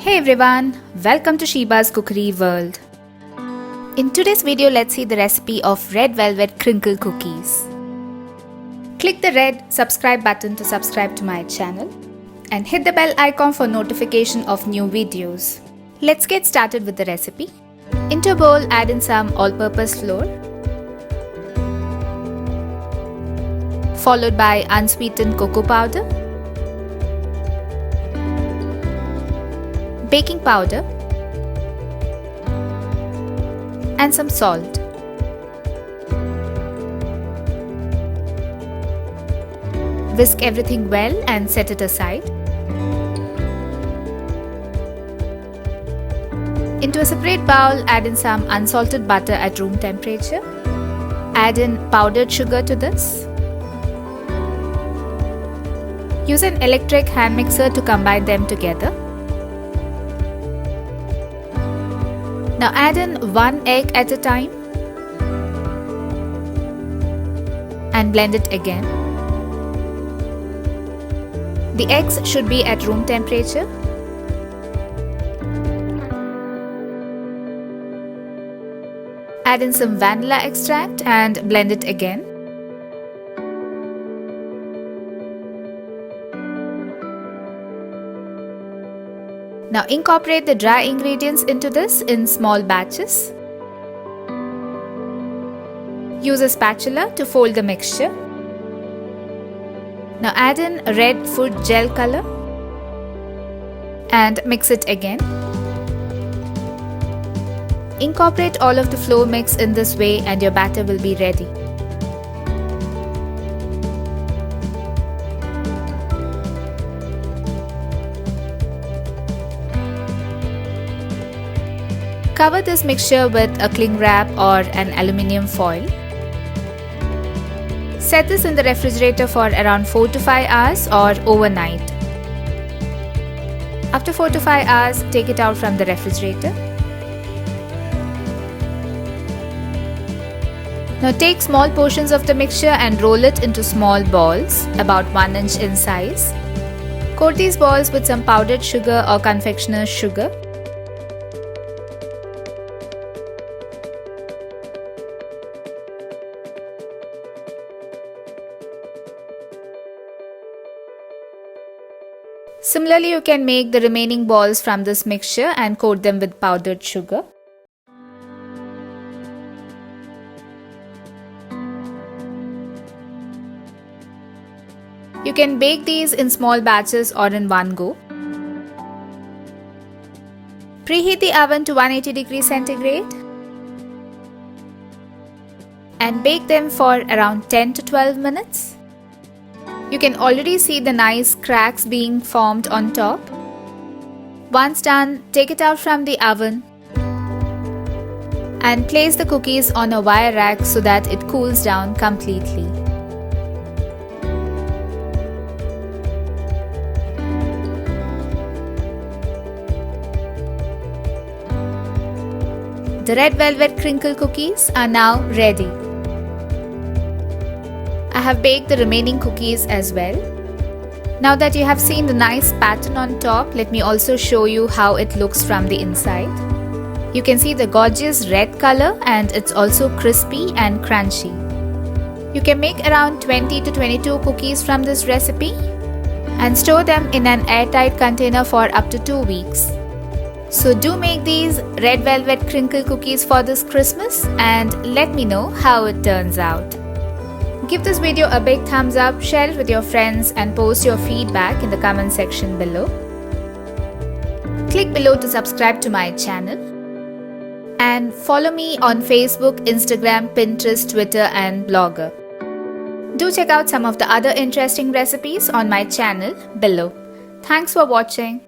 Hey everyone, welcome to Sheeba's Cookery World. In today's video, let's see the recipe of Red Velvet Crinkle Cookies. Click the red subscribe button to subscribe to my channel and hit the bell icon for notification of new videos. Let's get started with the recipe. Into a bowl, add in some all-purpose flour, followed by unsweetened cocoa powder, baking powder, and some salt. Whisk everything well and set it aside. Into a separate bowl, add in some unsalted butter at room temperature. Add in powdered sugar to this. Use an electric hand mixer to combine them together. Now add in 1 egg at a time and blend it again. The eggs should be at room temperature. Add in some vanilla extract and blend it again. Now incorporate the dry ingredients into this in small batches. Use a spatula to fold the mixture. Now add in red food gel color and mix it again. Incorporate all of the flour mix in this way and your batter will be ready. Cover this mixture with a cling wrap or an aluminium foil. Set this in the refrigerator for around 4 to 5 hours or overnight. After 4 to 5 hours, take it out from the refrigerator. Now take small portions of the mixture and roll it into small balls, about 1 inch in size. Coat these balls with some powdered sugar or confectioner's sugar. Similarly, you can make the remaining balls from this mixture and coat them with powdered sugar. You can bake these in small batches or in one go. Preheat the oven to 180 degrees centigrade and bake them for around 10 to 12 minutes. You can already see the nice cracks being formed on top. Once done, take it out from the oven and place the cookies on a wire rack so that it cools down completely. The Red Velvet Crinkle Cookies are now ready. I have baked the remaining cookies as well. Now that you have seen the nice pattern on top, let me also show you how it looks from the inside. You can see the gorgeous red color and it's also crispy and crunchy. You can make around 20 to 22 cookies from this recipe and store them in an airtight container for up to 2 weeks. So do make these Red Velvet Crinkle Cookies for this Christmas and let me know how it turns out. Give this video a big thumbs up, share it with your friends and post your feedback in the comment section below. Click below to subscribe to my channel. And follow me on Facebook, Instagram, Pinterest, Twitter and Blogger. Do check out some of the other interesting recipes on my channel below. Thanks for watching.